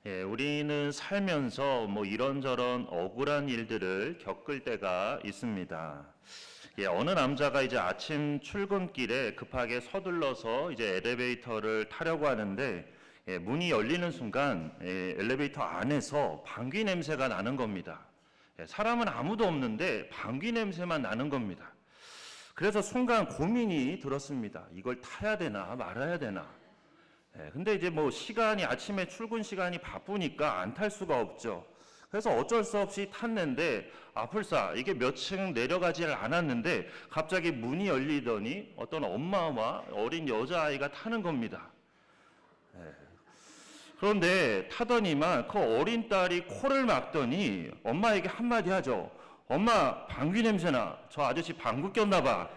우리는 살면서 이런저런 억울한 일들을 겪을 때가 있습니다. 어느 남자가 이제 아침 출근길에 급하게 서둘러서 이제 엘리베이터를 타려고 하는데 문이 열리는 순간 엘리베이터 안에서 방귀 냄새가 나는 겁니다. 사람은 아무도 없는데 방귀 냄새만 나는 겁니다. 그래서 순간 고민이 들었습니다. 이걸 타야 되나 말아야 되나. 근데 이제 시간이 아침에 출근 시간이 바쁘니까 안 탈 수가 없죠. 그래서 어쩔 수 없이 탔는데 아플싸 이게 몇 층 내려가지를 않았는데 갑자기 문이 열리더니 어떤 엄마와 어린 여자아이가 타는 겁니다. 그런데 타더니만 그 어린 딸이 코를 막더니 엄마에게 한마디 하죠. 엄마 방귀 냄새나. 저 아저씨 방귀 꼈나 봐.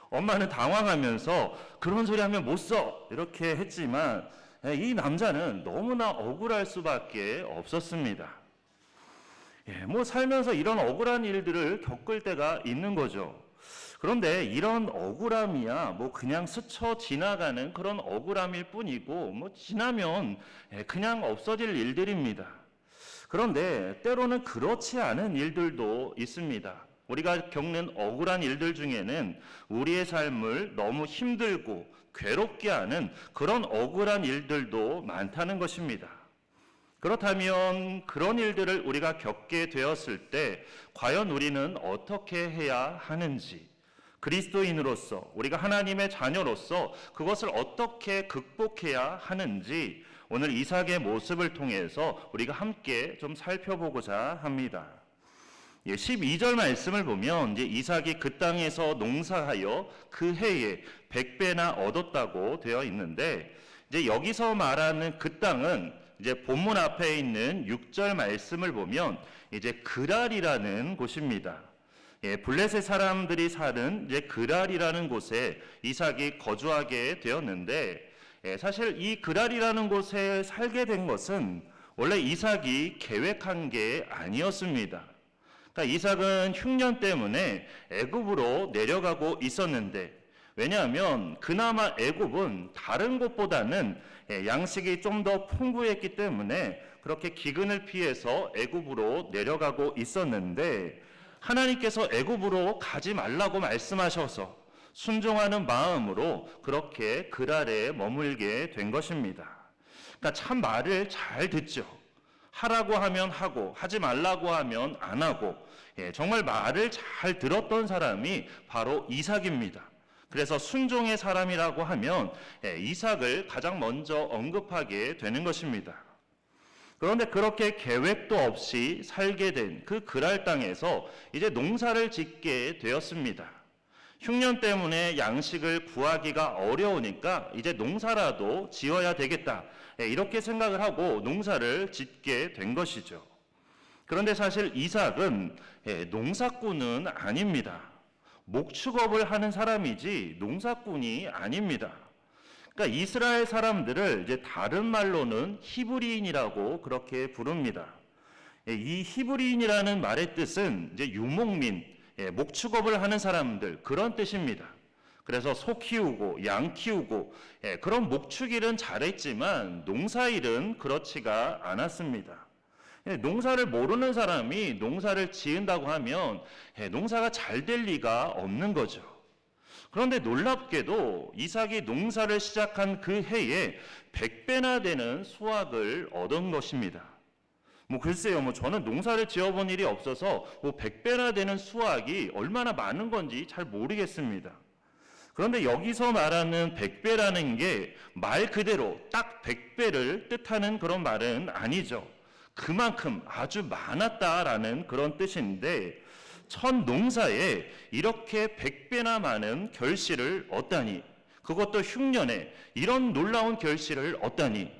엄마는 당황하면서 그런 소리 하면 못 써 이렇게 했지만 이 남자는 너무나 억울할 수밖에 없었습니다. 살면서 이런 억울한 일들을 겪을 때가 있는 거죠. 그런데 이런 억울함이야 그냥 스쳐 지나가는 그런 억울함일 뿐이고 지나면 그냥 없어질 일들입니다. 그런데 때로는 그렇지 않은 일들도 있습니다. 우리가 겪는 억울한 일들 중에는 우리의 삶을 너무 힘들고 괴롭게 하는 그런 억울한 일들도 많다는 것입니다. 그렇다면 그런 일들을 우리가 겪게 되었을 때 과연 우리는 어떻게 해야 하는지, 그리스도인으로서 우리가 하나님의 자녀로서 그것을 어떻게 극복해야 하는지 오늘 이삭의 모습을 통해서 우리가 함께 좀 살펴보고자 합니다. 12절 말씀을 보면 이제 이삭이 그 땅에서 농사하여 그 해에 100배나 얻었다고 되어 있는데 이제 여기서 말하는 그 땅은 이제 본문 앞에 있는 6절 말씀을 보면 이제 그랄이라는 곳입니다. 블레셋 사람들이 사는 이제 그랄이라는 곳에 이삭이 거주하게 되었는데 사실 이 그랄이라는 곳에 살게 된 것은 원래 이삭이 계획한 게 아니었습니다. 그러니까 이삭은 흉년 때문에 애굽으로 내려가고 있었는데 왜냐하면 그나마 애굽은 다른 곳보다는 양식이 좀 더 풍부했기 때문에 그렇게 기근을 피해서 애굽으로 내려가고 있었는데 하나님께서 애굽으로 가지 말라고 말씀하셔서 순종하는 마음으로 그렇게 그랄에 머물게 된 것입니다. 그러니까 참 말을 잘 듣죠. 하라고 하면 하고 하지 말라고 하면 안 하고 정말 말을 잘 들었던 사람이 바로 이삭입니다. 그래서 순종의 사람이라고 하면 이삭을 가장 먼저 언급하게 되는 것입니다. 그런데 그렇게 계획도 없이 살게 된 그 그랄 땅에서 이제 농사를 짓게 되었습니다. 흉년 때문에 양식을 구하기가 어려우니까 이제 농사라도 지어야 되겠다. 이렇게 생각을 하고 농사를 짓게 된 것이죠. 그런데 사실 이삭은 농사꾼은 아닙니다. 목축업을 하는 사람이지 농사꾼이 아닙니다. 그러니까 이스라엘 사람들을 이제 다른 말로는 히브리인이라고 그렇게 부릅니다. 이 히브리인이라는 말의 뜻은 이제 유목민, 목축업을 하는 사람들 그런 뜻입니다. 그래서 소 키우고 양 키우고 그런 목축일은 잘했지만 농사일은 그렇지가 않았습니다. 농사를 모르는 사람이 농사를 지은다고 하면 농사가 잘 될 리가 없는 거죠. 그런데 놀랍게도 이삭이 농사를 시작한 그 해에 100배나 되는 수확을 얻은 것입니다. 글쎄요, 저는 농사를 지어본 일이 없어서 100배나 되는 수확이 얼마나 많은 건지 잘 모르겠습니다. 그런데 여기서 말하는 100배라는 게 말 그대로 딱 100배를 뜻하는 그런 말은 아니죠. 그만큼 아주 많았다라는 그런 뜻인데 첫 농사에 이렇게 100배나 많은 결실을 얻다니, 그것도 흉년에 이런 놀라운 결실을 얻다니,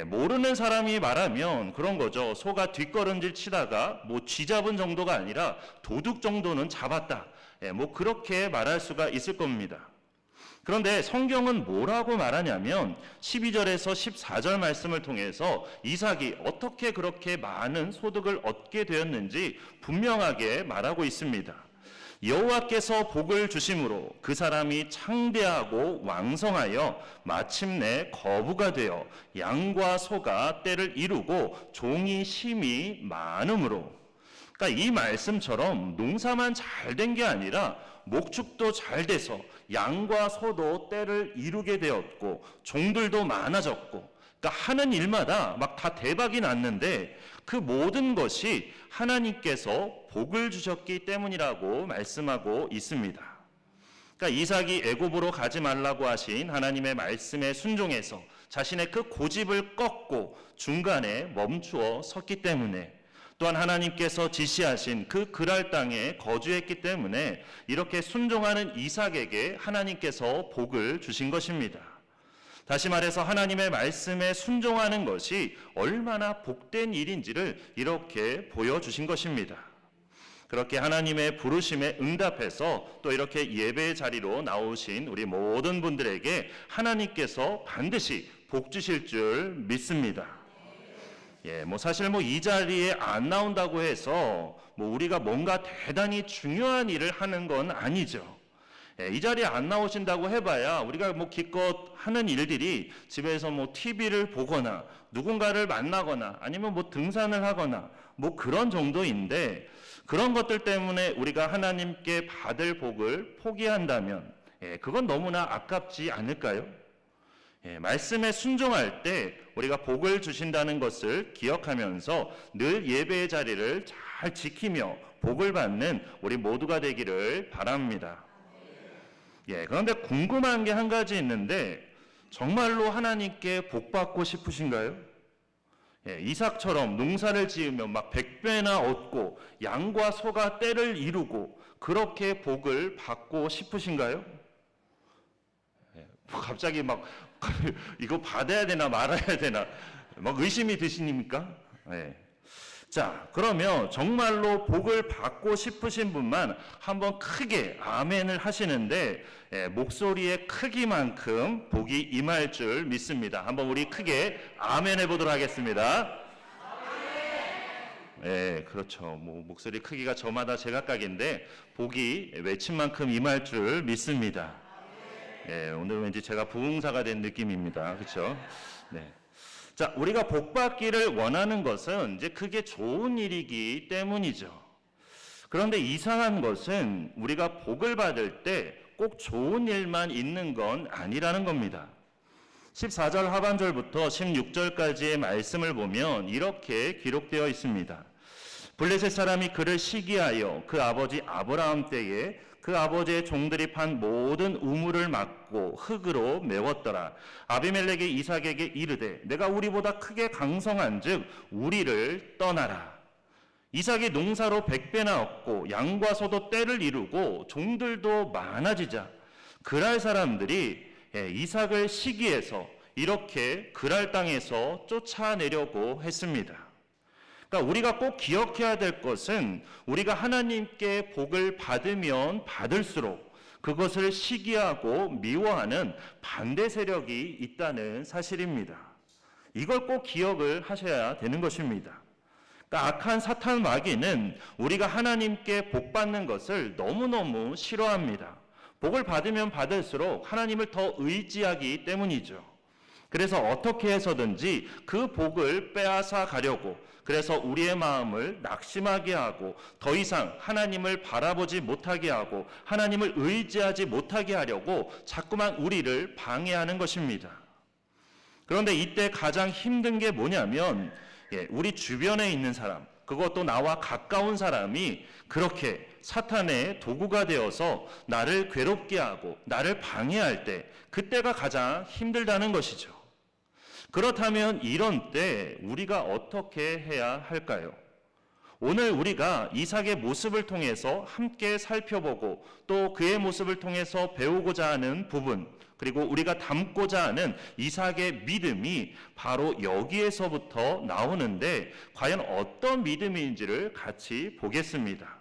모르는 사람이 말하면 그런 거죠. 소가 뒷걸음질 치다가 쥐 잡은 정도가 아니라 도둑 정도는 잡았다. 그렇게 말할 수가 있을 겁니다. 그런데 성경은 뭐라고 말하냐면 12절에서 14절 말씀을 통해서 이삭이 어떻게 그렇게 많은 소득을 얻게 되었는지 분명하게 말하고 있습니다. 여호와께서 복을 주심으로 그 사람이 창대하고 왕성하여 마침내 거부가 되어 양과 소가 떼를 이루고 종이 심이 많음으로. 그러니까 이 말씀처럼 농사만 잘 된 게 아니라 목축도 잘 돼서 양과 소도 때를 이루게 되었고 종들도 많아졌고, 그러니까 하는 일마다 막 다 대박이 났는데 그 모든 것이 하나님께서 복을 주셨기 때문이라고 말씀하고 있습니다. 그러니까 이삭이 애굽으로 가지 말라고 하신 하나님의 말씀에 순종해서 자신의 그 고집을 꺾고 중간에 멈추어 섰기 때문에, 또한 하나님께서 지시하신 그 그랄 땅에 거주했기 때문에 이렇게 순종하는 이삭에게 하나님께서 복을 주신 것입니다. 다시 말해서 하나님의 말씀에 순종하는 것이 얼마나 복된 일인지를 이렇게 보여주신 것입니다. 그렇게 하나님의 부르심에 응답해서 또 이렇게 예배의 자리로 나오신 우리 모든 분들에게 하나님께서 반드시 복 주실 줄 믿습니다. 사실 이 자리에 안 나온다고 해서 우리가 뭔가 대단히 중요한 일을 하는 건 아니죠. 이 자리에 안 나오신다고 해봐야 우리가 기껏 하는 일들이 집에서 TV를 보거나 누군가를 만나거나 아니면 등산을 하거나 그런 정도인데, 그런 것들 때문에 우리가 하나님께 받을 복을 포기한다면 그건 너무나 아깝지 않을까요? 말씀에 순종할 때 우리가 복을 주신다는 것을 기억하면서 늘 예배의 자리를 잘 지키며 복을 받는 우리 모두가 되기를 바랍니다. 그런데 궁금한 게 한 가지 있는데, 정말로 하나님께 복 받고 싶으신가요? 이삭처럼 농사를 지으면 100배나 얻고 양과 소가 떼를 이루고 그렇게 복을 받고 싶으신가요? 갑자기 이거 받아야 되나 말아야 되나 의심이 드십니까? 자, 그러면 정말로 복을 받고 싶으신 분만 한번 크게 아멘을 하시는데, 목소리의 크기만큼 복이 임할 줄 믿습니다. 한번 우리 크게 아멘 해보도록 하겠습니다. 그렇죠. 목소리 크기가 저마다 제각각인데 복이 외친 만큼 임할 줄 믿습니다. 오늘은 왠지 제가 부흥사가 된 느낌입니다. 그렇죠? 자, 우리가 복 받기를 원하는 것은 이제 그게 좋은 일이기 때문이죠. 그런데 이상한 것은 우리가 복을 받을 때 꼭 좋은 일만 있는 건 아니라는 겁니다. 14절 하반절부터 16절까지의 말씀을 보면 이렇게 기록되어 있습니다. 블레셋 사람이 그를 시기하여 그 아버지 아브라함 때에 그 아버지의 종들이 판 모든 우물을 막고 흙으로 메웠더라. 아비멜렉이 이삭에게 이르되 내가 우리보다 크게 강성한즉 우리를 떠나라. 이삭이 농사로 100배나 얻고 양과 소도 떼를 이루고 종들도 많아지자 그랄 사람들이 이삭을 시기해서 이렇게 그랄 땅에서 쫓아내려고 했습니다. 그러니까 우리가 꼭 기억해야 될 것은 우리가 하나님께 복을 받으면 받을수록 그것을 시기하고 미워하는 반대 세력이 있다는 사실입니다. 이걸 꼭 기억을 하셔야 되는 것입니다. 그러니까 악한 사탄 마귀는 우리가 하나님께 복 받는 것을 너무너무 싫어합니다. 복을 받으면 받을수록 하나님을 더 의지하기 때문이죠. 그래서 어떻게 해서든지 그 복을 빼앗아 가려고, 그래서 우리의 마음을 낙심하게 하고 더 이상 하나님을 바라보지 못하게 하고 하나님을 의지하지 못하게 하려고 자꾸만 우리를 방해하는 것입니다. 그런데 이때 가장 힘든 게 뭐냐면 우리 주변에 있는 사람, 그것도 나와 가까운 사람이 그렇게 사탄의 도구가 되어서 나를 괴롭게 하고 나를 방해할 때, 그때가 가장 힘들다는 것이죠. 그렇다면 이런 때 우리가 어떻게 해야 할까요? 오늘 우리가 이삭의 모습을 통해서 함께 살펴보고 또 그의 모습을 통해서 배우고자 하는 부분, 그리고 우리가 담고자 하는 이삭의 믿음이 바로 여기에서부터 나오는데 과연 어떤 믿음인지를 같이 보겠습니다.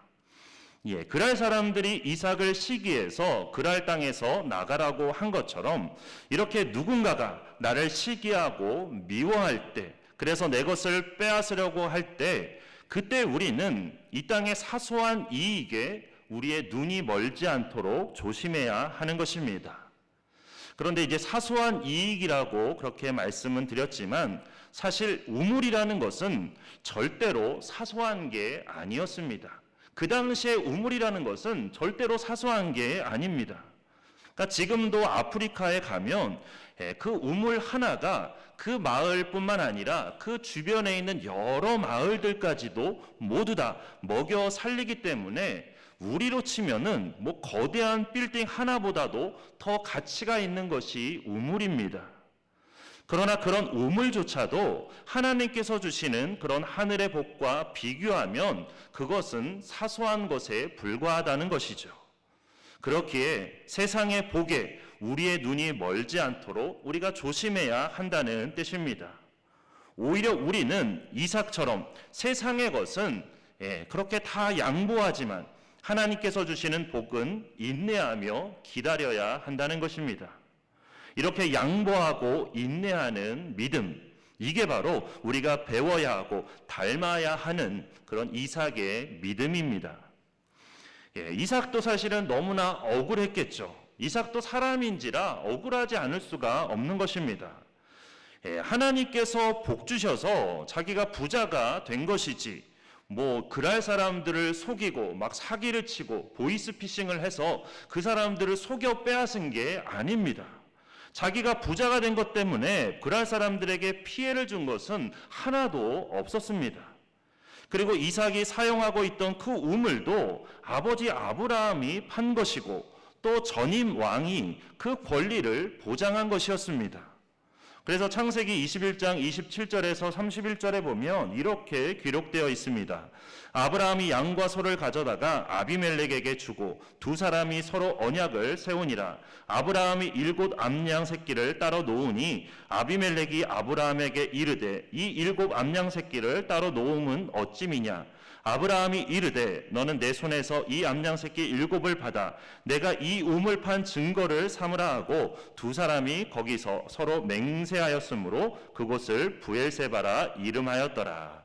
그랄 사람들이 이삭을 시기해서 그랄 땅에서 나가라고 한 것처럼 이렇게 누군가가 나를 시기하고 미워할 때, 그래서 내 것을 빼앗으려고 할 때, 그때 우리는 이 땅의 사소한 이익에 우리의 눈이 멀지 않도록 조심해야 하는 것입니다. 그런데 이제 사소한 이익이라고 그렇게 말씀은 드렸지만 사실 우물이라는 것은 절대로 사소한 게 아니었습니다. 그 당시에 우물이라는 것은 절대로 사소한 게 아닙니다. 그러니까 지금도 아프리카에 가면 그 우물 하나가 그 마을뿐만 아니라 그 주변에 있는 여러 마을들까지도 모두 다 먹여 살리기 때문에 우리로 치면은 뭐 거대한 빌딩 하나보다도 더 가치가 있는 것이 우물입니다. 그러나 그런 우물조차도 하나님께서 주시는 그런 하늘의 복과 비교하면 그것은 사소한 것에 불과하다는 것이죠. 그렇기에 세상의 복에 우리의 눈이 멀지 않도록 우리가 조심해야 한다는 뜻입니다. 오히려 우리는 이삭처럼 세상의 것은 그렇게 다 양보하지만 하나님께서 주시는 복은 인내하며 기다려야 한다는 것입니다. 이렇게 양보하고 인내하는 믿음, 이게 바로 우리가 배워야 하고 닮아야 하는 그런 이삭의 믿음입니다. 이삭도 사실은 너무나 억울했겠죠. 이삭도 사람인지라 억울하지 않을 수가 없는 것입니다. 하나님께서 복 주셔서 자기가 부자가 된 것이지 뭐 그랄 사람들을 속이고 막 사기를 치고 보이스피싱을 해서 그 사람들을 속여 빼앗은 게 아닙니다. 자기가 부자가 된 것 때문에 그랄 사람들에게 피해를 준 것은 하나도 없었습니다. 그리고 이삭이 사용하고 있던 그 우물도 아버지 아브라함이 판 것이고 또 전임 왕이 그 권리를 보장한 것이었습니다. 그래서 창세기 21장 27절에서 31절에 보면 이렇게 기록되어 있습니다. 아브라함이 양과 소를 가져다가 아비멜렉에게 주고 두 사람이 서로 언약을 세우니라. 아브라함이 7 암양 새끼를 따로 놓으니 아비멜렉이 아브라함에게 이르되 이 7 암양 새끼를 따로 놓음은 어찌미냐. 아브라함이 이르되 너는 내 손에서 이 암양 새끼 7을 받아 내가 이 우물 판 증거를 삼으라 하고 두 사람이 거기서 서로 맹세하였으므로 그곳을 부엘세바라 이름하였더라.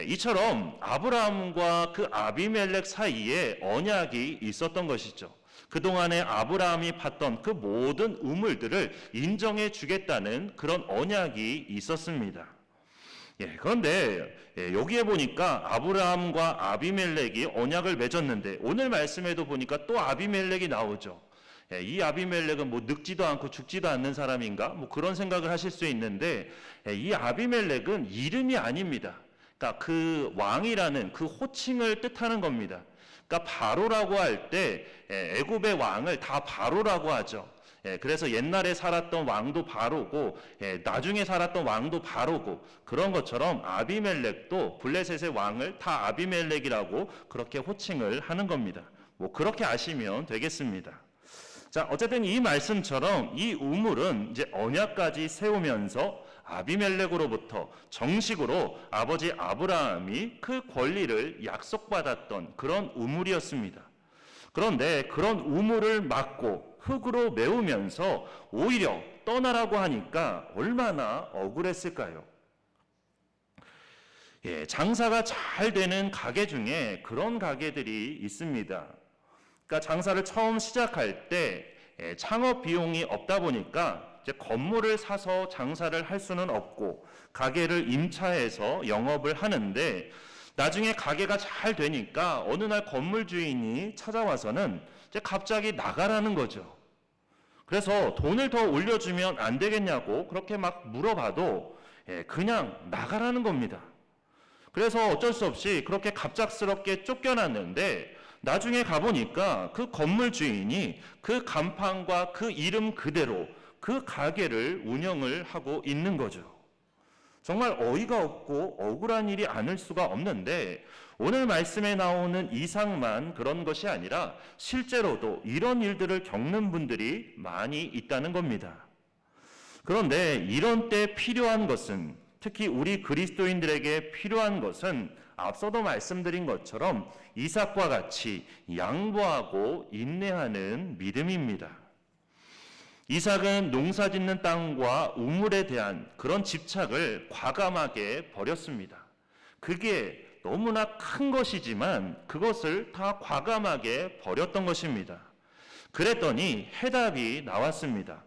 이처럼 아브라함과 그 아비멜렉 사이에 언약이 있었던 것이죠. 그동안에 아브라함이 팠던 그 모든 우물들을 인정해 주겠다는 그런 언약이 있었습니다. 그런데 여기에 보니까 아브라함과 아비멜렉이 언약을 맺었는데 오늘 말씀에도 보니까 또 아비멜렉이 나오죠. 이 아비멜렉은 뭐 늙지도 않고 죽지도 않는 사람인가? 뭐 그런 생각을 하실 수 있는데 이 아비멜렉은 이름이 아닙니다. 그러니까 그 왕이라는 그 호칭을 뜻하는 겁니다. 그러니까 바로라고 할 때 애굽의 왕을 다 바로라고 하죠. 그래서 옛날에 살았던 왕도 바로고 나중에 살았던 왕도 바로고 그런 것처럼 아비멜렉도 블레셋의 왕을 다 아비멜렉이라고 그렇게 호칭을 하는 겁니다. 뭐 그렇게 아시면 되겠습니다. 자, 어쨌든 이 말씀처럼 이 우물은 이제 언약까지 세우면서 아비멜렉으로부터 정식으로 아버지 아브라함이 그 권리를 약속받았던 그런 우물이었습니다. 그런데 그런 우물을 막고 흙으로 메우면서 오히려 떠나라고 하니까 얼마나 억울했을까요? 장사가 잘 되는 가게 중에 그런 가게들이 있습니다. 그러니까 장사를 처음 시작할 때 창업 비용이 없다 보니까 이제 건물을 사서 장사를 할 수는 없고 가게를 임차해서 영업을 하는데 나중에 가게가 잘 되니까 어느 날 건물 주인이 찾아와서는 이제 갑자기 나가라는 거죠. 그래서 돈을 더 올려주면 안 되겠냐고 그렇게 막 물어봐도 그냥 나가라는 겁니다. 그래서 어쩔 수 없이 그렇게 갑작스럽게 쫓겨났는데 나중에 가보니까 그 건물 주인이 그 간판과 그 이름 그대로 그 가게를 운영을 하고 있는 거죠. 정말 어이가 없고 억울한 일이 아닐 수가 없는데 오늘 말씀에 나오는 이삭만 그런 것이 아니라 실제로도 이런 일들을 겪는 분들이 많이 있다는 겁니다. 그런데 이런 때 필요한 것은 특히 우리 그리스도인들에게 필요한 것은 앞서도 말씀드린 것처럼 이삭과 같이 양보하고 인내하는 믿음입니다. 이삭은 농사짓는 땅과 우물에 대한 그런 집착을 과감하게 버렸습니다. 그게 너무나 큰 것이지만 그것을 다 과감하게 버렸던 것입니다. 그랬더니 해답이 나왔습니다.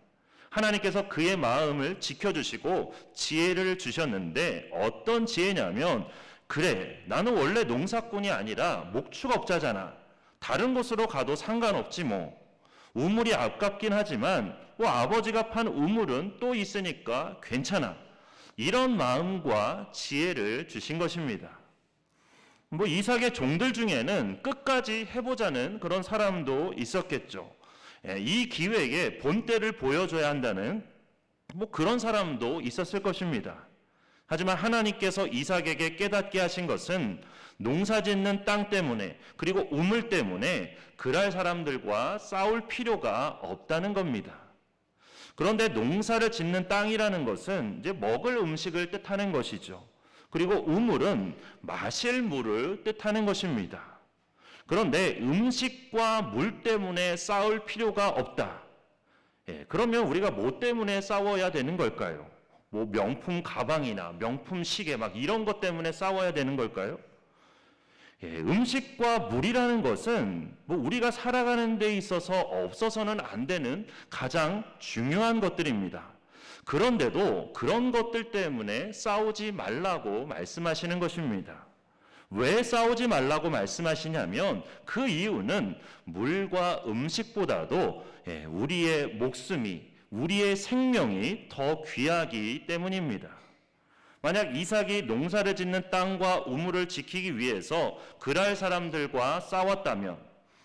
하나님께서 그의 마음을 지켜주시고 지혜를 주셨는데 어떤 지혜냐면, 그래, 나는 원래 농사꾼이 아니라 목축업자잖아. 다른 곳으로 가도 상관없지 뭐. 우물이 아깝긴 하지만 뭐 아버지가 판 우물은 또 있으니까 괜찮아. 이런 마음과 지혜를 주신 것입니다. 뭐 이삭의 종들 중에는 끝까지 해보자는 그런 사람도 있었겠죠. 이 기회에 본때를 보여줘야 한다는 뭐 그런 사람도 있었을 것입니다. 하지만 하나님께서 이삭에게 깨닫게 하신 것은 농사짓는 땅 때문에, 그리고 우물 때문에 그랄 사람들과 싸울 필요가 없다는 겁니다. 그런데 농사를 짓는 땅이라는 것은 이제 먹을 음식을 뜻하는 것이죠. 그리고 우물은 마실 물을 뜻하는 것입니다. 그런데 음식과 물 때문에 싸울 필요가 없다. 그러면 우리가 뭐 때문에 싸워야 되는 걸까요? 뭐 명품 가방이나 명품 시계 막 이런 것 때문에 싸워야 되는 걸까요? 음식과 물이라는 것은 뭐 우리가 살아가는 데 있어서 없어서는 안 되는 가장 중요한 것들입니다. 그런데도 그런 것들 때문에 싸우지 말라고 말씀하시는 것입니다. 왜 싸우지 말라고 말씀하시냐면 그 이유는 물과 음식보다도 우리의 목숨이, 우리의 생명이 더 귀하기 때문입니다. 만약 이삭이 농사를 짓는 땅과 우물을 지키기 위해서 그랄 사람들과 싸웠다면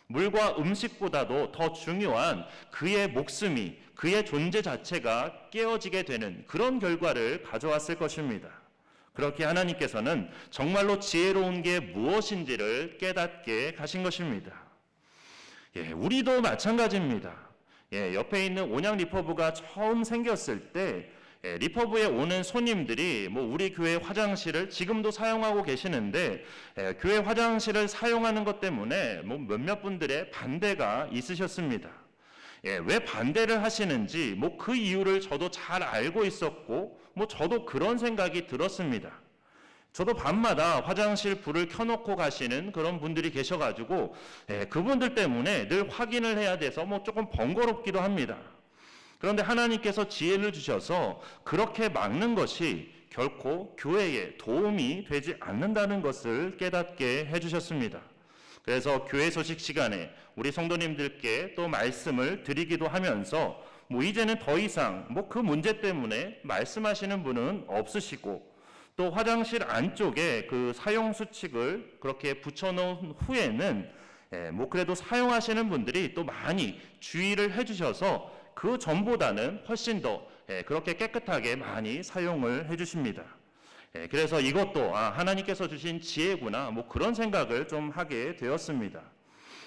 물과 음식보다도 더 중요한 그의 목숨이, 그의 존재 자체가 깨어지게 되는 그런 결과를 가져왔을 것입니다. 그렇게 하나님께서는 정말로 지혜로운 게 무엇인지를 깨닫게 하신 것입니다. 우리도 마찬가지입니다. 옆에 있는 온양 리퍼브가 처음 생겼을 때 리퍼브에 오는 손님들이 뭐 우리 교회 화장실을 지금도 사용하고 계시는데 교회 화장실을 사용하는 것 때문에 뭐 몇몇 분들의 반대가 있으셨습니다. 왜 반대를 하시는지 뭐 그 이유를 저도 잘 알고 있었고 뭐 저도 그런 생각이 들었습니다. 저도 밤마다 화장실 불을 켜놓고 가시는 그런 분들이 계셔가지고 그분들 때문에 늘 확인을 해야 돼서 뭐 조금 번거롭기도 합니다. 그런데 하나님께서 지혜를 주셔서 그렇게 막는 것이 결코 교회에 도움이 되지 않는다는 것을 깨닫게 해주셨습니다. 그래서 교회 소식 시간에 우리 성도님들께 또 말씀을 드리기도 하면서 뭐 이제는 더 이상 뭐 그 문제 때문에 말씀하시는 분은 없으시고 또 화장실 안쪽에 그 사용 수칙을 그렇게 붙여놓은 후에는 뭐 그래도 사용하시는 분들이 또 많이 주의를 해주셔서 그 전보다는 훨씬 더 그렇게 깨끗하게 많이 사용을 해주십니다. 그래서 이것도 하나님께서 주신 지혜구나 뭐 그런 생각을 좀 하게 되었습니다.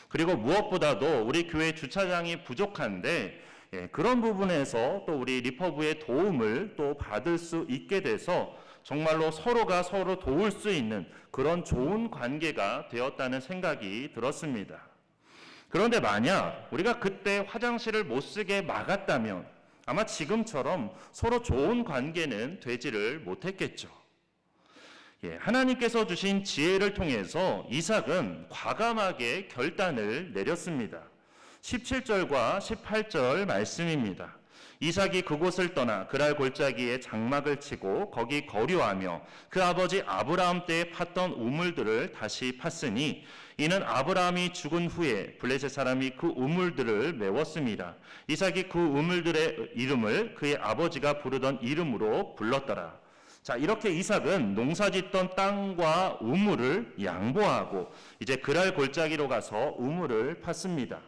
그리고 무엇보다도 우리 교회 주차장이 부족한데 그런 부분에서 또 우리 리퍼브의 도움을 또 받을 수 있게 돼서 정말로 서로가 서로 도울 수 있는 그런 좋은 관계가 되었다는 생각이 들었습니다. 그런데 만약 우리가 그때 화장실을 못 쓰게 막았다면 아마 지금처럼 서로 좋은 관계는 되지를 못했겠죠. 하나님께서 주신 지혜를 통해서 이삭은 과감하게 결단을 내렸습니다. 17절과 18절 말씀입니다. 이삭이 그곳을 떠나 그랄 골짜기에 장막을 치고 거기 거류하며 그 아버지 아브라함 때에 팠던 우물들을 다시 팠으니 이는 아브라함이 죽은 후에 블레셋 사람이 그 우물들을 메웠습니다. 이삭이 그 우물들의 이름을 그의 아버지가 부르던 이름으로 불렀더라. 자, 이렇게 이삭은 농사짓던 땅과 우물을 양보하고 이제 그랄 골짜기로 가서 우물을 팠습니다.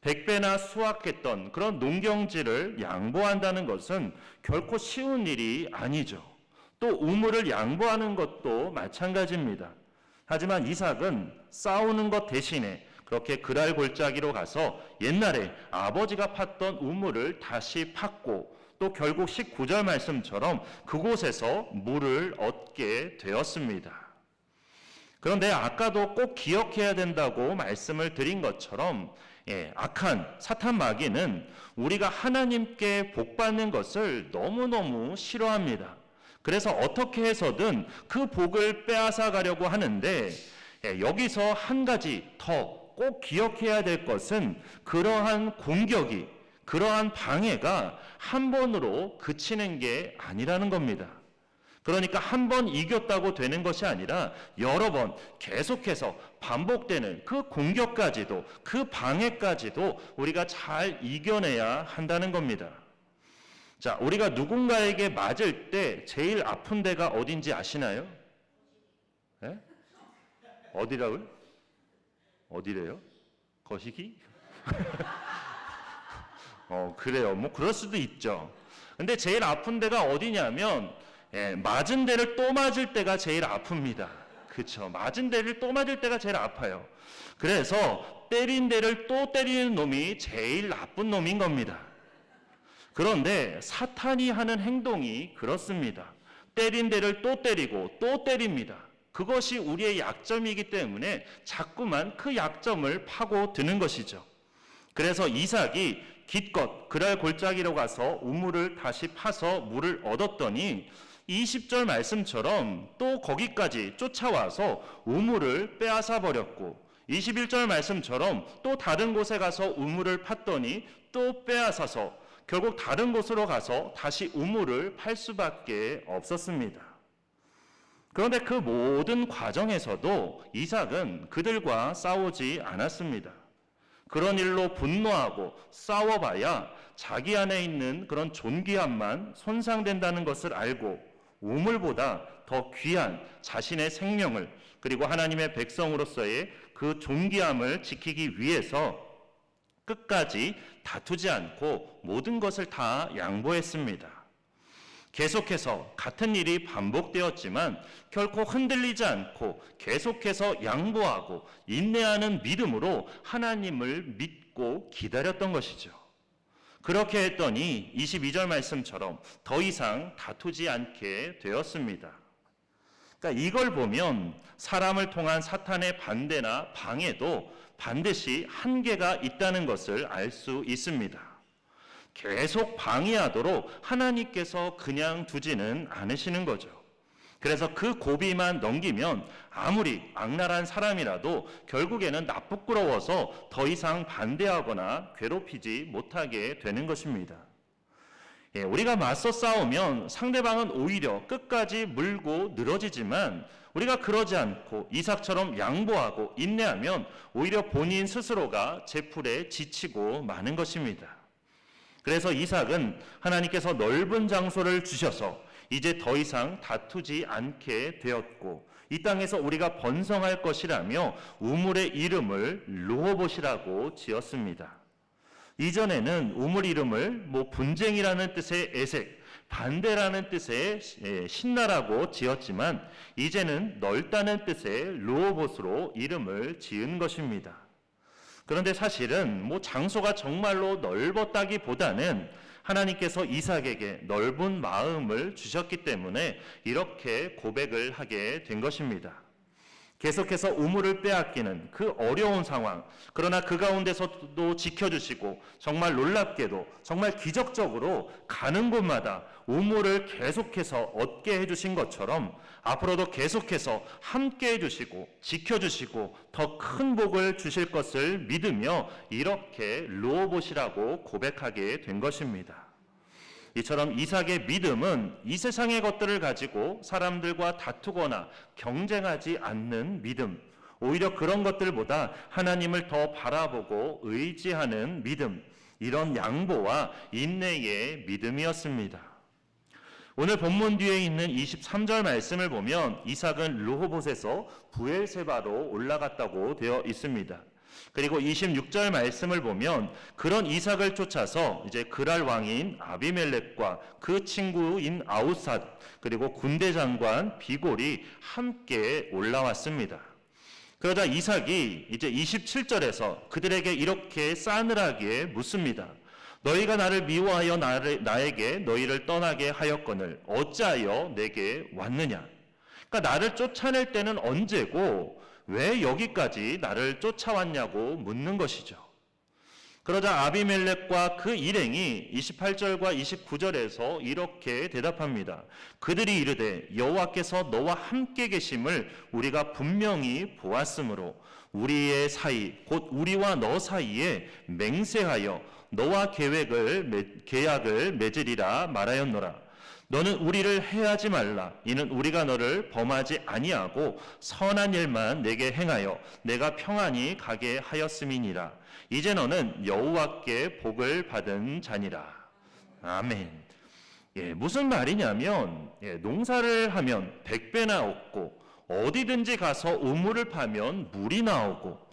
100배나 수확했던 그런 농경지를 양보한다는 것은 결코 쉬운 일이 아니죠. 또 우물을 양보하는 것도 마찬가지입니다. 하지만 이삭은 싸우는 것 대신에 그렇게 그랄 골짜기로 가서 옛날에 아버지가 팠던 우물을 다시 팠고 또 결국 19절 말씀처럼 그곳에서 물을 얻게 되었습니다. 그런데 아까도 꼭 기억해야 된다고 말씀을 드린 것처럼 악한 사탄 마귀는 우리가 하나님께 복받는 것을 너무너무 싫어합니다. 그래서 어떻게 해서든 그 복을 빼앗아 가려고 하는데, 여기서 한 가지 더 꼭 기억해야 될 것은 그러한 공격이, 그러한 방해가 한 번으로 그치는 게 아니라는 겁니다. 그러니까 한 번 이겼다고 되는 것이 아니라 여러 번 계속해서 반복되는 그 공격까지도, 그 방해까지도 우리가 잘 이겨내야 한다는 겁니다. 자, 우리가 누군가에게 맞을 때 제일 아픈 데가 어딘지 아시나요? 네? 어디라고요? 어디래요? 거시기? 그래요. 뭐 그럴 수도 있죠. 근데 제일 아픈 데가 어디냐면, 맞은 데를 또 맞을 때가 제일 아픕니다. 그렇죠. 맞은 데를 또 맞을 때가 제일 아파요. 그래서 때린 데를 또 때리는 놈이 제일 나쁜 놈인 겁니다. 그런데 사탄이 하는 행동이 그렇습니다. 때린 데를 또 때리고 또 때립니다. 그것이 우리의 약점이기 때문에 자꾸만 그 약점을 파고드는 것이죠. 그래서 이삭이 기껏 그랄 골짜기로 가서 우물을 다시 파서 물을 얻었더니 20절 말씀처럼 또 거기까지 쫓아와서 우물을 빼앗아 버렸고, 21절 말씀처럼 또 다른 곳에 가서 우물을 팠더니 또 빼앗아서 결국 다른 곳으로 가서 다시 우물을 팔 수밖에 없었습니다. 그런데 그 모든 과정에서도 이삭은 그들과 싸우지 않았습니다. 그런 일로 분노하고 싸워봐야 자기 안에 있는 그런 존귀함만 손상된다는 것을 알고 우물보다 더 귀한 자신의 생명을, 그리고 하나님의 백성으로서의 그 존귀함을 지키기 위해서 끝까지 다투지 않고 모든 것을 다 양보했습니다. 계속해서 같은 일이 반복되었지만 결코 흔들리지 않고 계속해서 양보하고 인내하는 믿음으로 하나님을 믿고 기다렸던 것이죠. 그렇게 했더니 22절 말씀처럼 더 이상 다투지 않게 되었습니다. 그러니까 이걸 보면 사람을 통한 사탄의 반대나 방해도 반드시 한계가 있다는 것을 알 수 있습니다. 계속 방해하도록 하나님께서 그냥 두지는 않으시는 거죠. 그래서 그 고비만 넘기면 아무리 악랄한 사람이라도 결국에는 나쁘끄러워서 더 이상 반대하거나 괴롭히지 못하게 되는 것입니다. 우리가 맞서 싸우면 상대방은 오히려 끝까지 물고 늘어지지만, 우리가 그러지 않고 이삭처럼 양보하고 인내하면 오히려 본인 스스로가 제풀에 지치고 마는 것입니다. 그래서 이삭은 하나님께서 넓은 장소를 주셔서 이제 더 이상 다투지 않게 되었고, 이 땅에서 우리가 번성할 것이라며 우물의 이름을 르호봇이라고 지었습니다. 이전에는 우물 이름을 분쟁이라는 뜻의 에색, 반대라는 뜻의 신나라고 지었지만 이제는 넓다는 뜻의 르호봇으로 이름을 지은 것입니다. 그런데 사실은 장소가 정말로 넓었다기보다는 하나님께서 이삭에게 넓은 마음을 주셨기 때문에 이렇게 고백을 하게 된 것입니다. 계속해서 우물을 빼앗기는 그 어려운 상황, 그러나 그 가운데서도 지켜주시고 정말 놀랍게도 정말 기적적으로 가는 곳마다 우물을 계속해서 얻게 해주신 것처럼 앞으로도 계속해서 함께 해주시고 지켜주시고 더 큰 복을 주실 것을 믿으며 이렇게 르호봇이라고 고백하게 된 것입니다. 이처럼 이삭의 믿음은 이 세상의 것들을 가지고 사람들과 다투거나 경쟁하지 않는 믿음, 오히려 그런 것들보다 하나님을 더 바라보고 의지하는 믿음, 이런 양보와 인내의 믿음이었습니다. 오늘 본문 뒤에 있는 23절 말씀을 보면 이삭은 르호봇에서 브엘세바로 올라갔다고 되어 있습니다. 그리고 26절 말씀을 보면 그런 이삭을 쫓아서 이제 그랄 왕인 아비멜렉과 그 친구인 아우삿, 그리고 군대 장관 비골이 함께 올라왔습니다. 그러자 이삭이 이제 27절에서 그들에게 이렇게 싸늘하게 묻습니다. 너희가 나를 미워하여 나에게 너희를 떠나게 하였거늘 어찌하여 내게 왔느냐? 그러니까 나를 쫓아낼 때는 언제고 왜 여기까지 나를 쫓아왔냐고 묻는 것이죠. 그러자 아비멜렉과 그 일행이 28절과 29절에서 이렇게 대답합니다. 그들이 이르되 여호와께서 너와 함께 계심을 우리가 분명히 보았으므로 우리의 사이 곧 우리와 너 사이에 맹세하여 너와 계약을 맺으리라 말하였노라. 너는 우리를 해하지 말라. 이는 우리가 너를 범하지 아니하고 선한 일만 내게 행하여 내가 평안히 가게 하였음이니라. 이제 너는 여호와께 복을 받은 자니라. 아멘. 무슨 말이냐면 농사를 하면 100배나 얻고 어디든지 가서 우물을 파면 물이 나오고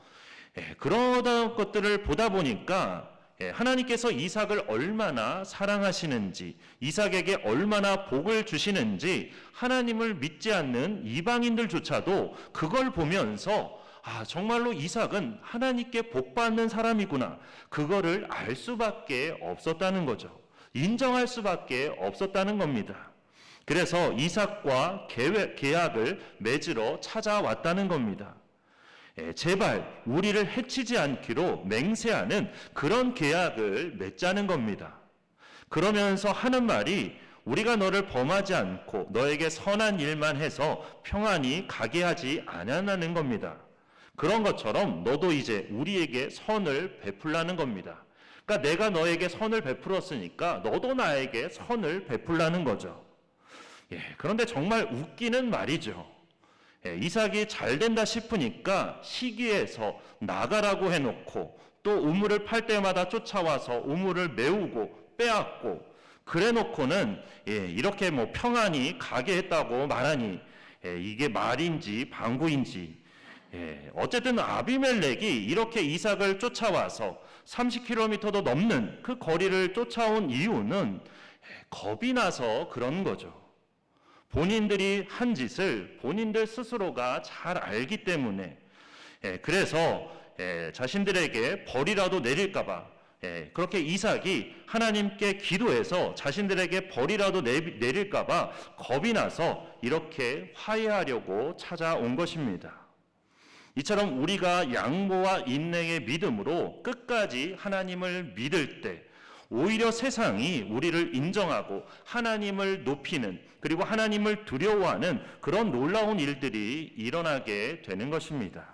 그런 것들을 보다 보니까 하나님께서 이삭을 얼마나 사랑하시는지, 이삭에게 얼마나 복을 주시는지 하나님을 믿지 않는 이방인들조차도 그걸 보면서 정말로 이삭은 하나님께 복받는 사람이구나, 그거를 알 수밖에 없었다는 거죠. 인정할 수밖에 없었다는 겁니다. 그래서 이삭과 계약을 맺으러 찾아왔다는 겁니다. 제발 우리를 해치지 않기로 맹세하는 그런 계약을 맺자는 겁니다. 그러면서 하는 말이 우리가 너를 범하지 않고 너에게 선한 일만 해서 평안히 가게 하지 않았다는 겁니다. 그런 것처럼 너도 이제 우리에게 선을 베풀라는 겁니다. 그러니까 내가 너에게 선을 베풀었으니까 너도 나에게 선을 베풀라는 거죠. 그런데 정말 웃기는 말이죠. 이삭이 잘 된다 싶으니까 시기에서 나가라고 해놓고 또 우물을 팔 때마다 쫓아와서 우물을 메우고 빼앗고 그래놓고는 이렇게 평안히 가게 했다고 말하니 이게 말인지 방구인지 어쨌든 아비멜렉이 이렇게 이삭을 쫓아와서 30km도 넘는 그 거리를 쫓아온 이유는 겁이 나서 그런 거죠. 본인들이 한 짓을 본인들 스스로가 잘 알기 때문에 그래서 자신들에게 벌이라도 내릴까 봐 그렇게 이삭이 하나님께 기도해서 자신들에게 벌이라도 내릴까 봐 겁이 나서 이렇게 화해하려고 찾아온 것입니다. 이처럼 우리가 양보와 인내의 믿음으로 끝까지 하나님을 믿을 때 오히려 세상이 우리를 인정하고 하나님을 높이는, 그리고 하나님을 두려워하는 그런 놀라운 일들이 일어나게 되는 것입니다.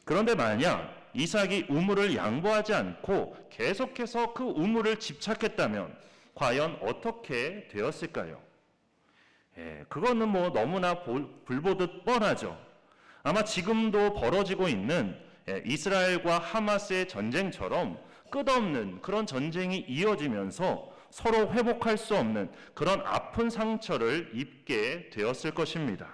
그런데 만약 이삭이 우물을 양보하지 않고 계속해서 그 우물을 집착했다면 과연 어떻게 되었을까요? 그거는 너무나 불보듯 뻔하죠. 아마 지금도 벌어지고 있는 이스라엘과 하마스의 전쟁처럼 끝없는 그런 전쟁이 이어지면서 서로 회복할 수 없는 그런 아픈 상처를 입게 되었을 것입니다.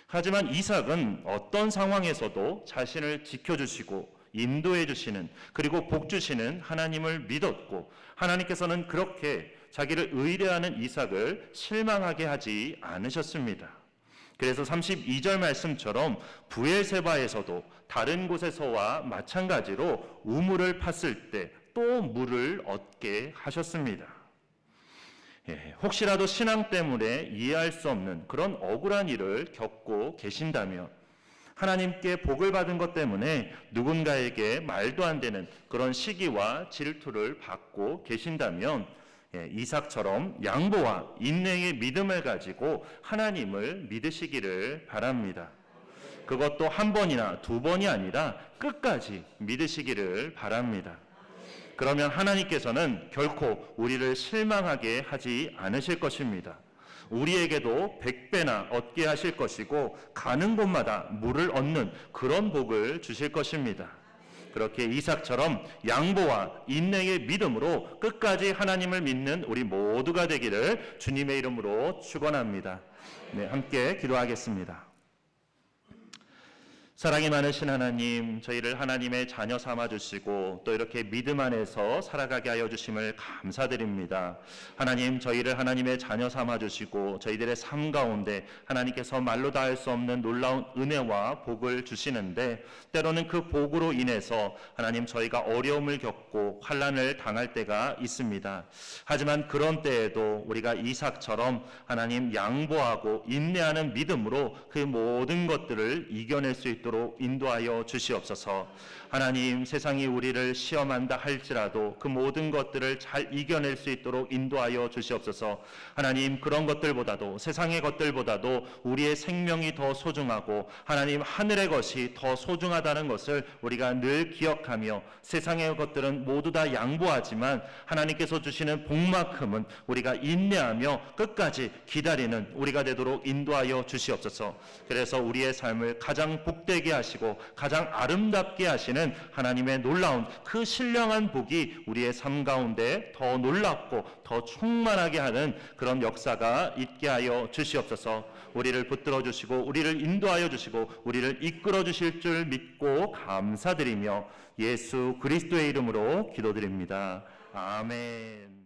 하지만 이삭은 어떤 상황에서도 자신을 지켜주시고 인도해 주시는, 그리고 복 주시는 하나님을 믿었고, 하나님께서는 그렇게 자기를 의뢰하는 이삭을 실망하게 하지 않으셨습니다. 그래서 32절 말씀처럼 부엘세바에서도 다른 곳에서와 마찬가지로 우물을 팠을 때 또 물을 얻게 하셨습니다. 혹시라도 신앙 때문에 이해할 수 없는 그런 억울한 일을 겪고 계신다면, 하나님께 복을 받은 것 때문에 누군가에게 말도 안 되는 그런 시기와 질투를 받고 계신다면 이삭처럼 양보와 인내의 믿음을 가지고 하나님을 믿으시기를 바랍니다. 그것도 한 번이나 두 번이 아니라 끝까지 믿으시기를 바랍니다. 그러면 하나님께서는 결코 우리를 실망하게 하지 않으실 것입니다. 우리에게도 100배나 얻게 하실 것이고 가는 곳마다 물을 얻는 그런 복을 주실 것입니다. 그렇게 이삭처럼 양보와 인내의 믿음으로 끝까지 하나님을 믿는 우리 모두가 되기를 주님의 이름으로 축원합니다. 함께 기도하겠습니다. 사랑이 많으신 하나님, 저희를 하나님의 자녀 삼아주시고 또 이렇게 믿음 안에서 살아가게 하여 주심을 감사드립니다. 하나님, 저희를 하나님의 자녀 삼아주시고 저희들의 삶 가운데 하나님께서 말로 다 할 수 없는 놀라운 은혜와 복을 주시는데, 때로는 그 복으로 인해서 하나님 저희가 어려움을 겪고 환난을 당할 때가 있습니다. 하지만 그런 때에도 우리가 이삭처럼 하나님 양보하고 인내하는 믿음으로 그 모든 것들을 이겨낼 수 있도록 있도록 인도하여 주시옵소서. 하나님, 세상이 우리를 시험한다 할지라도 그 모든 것들을 잘 이겨낼 수 있도록 인도하여 주시옵소서. 하나님, 그런 것들보다도, 세상의 것들보다도 우리의 생명이 더 소중하고 하나님, 하늘의 것이 더 소중하다는 것을 우리가 늘 기억하며, 세상의 것들은 모두 다 양보하지만 하나님께서 주시는 복만큼은 우리가 인내하며 끝까지 기다리는 우리가 되도록 인도하여 주시옵소서. 그래서 우리의 삶을 가장 복되게 하시고 가장 아름답게 하시는 하나님의 놀라운 그 신령한 복이 우리의 삶 가운데 더 놀랍고 더 충만하게 하는 그런 역사가 있게 하여 주시옵소서. 우리를 붙들어 주시고 우리를 인도하여 주시고 우리를 이끌어 주실 줄 믿고 감사드리며 예수 그리스도의 이름으로 기도드립니다. 아멘.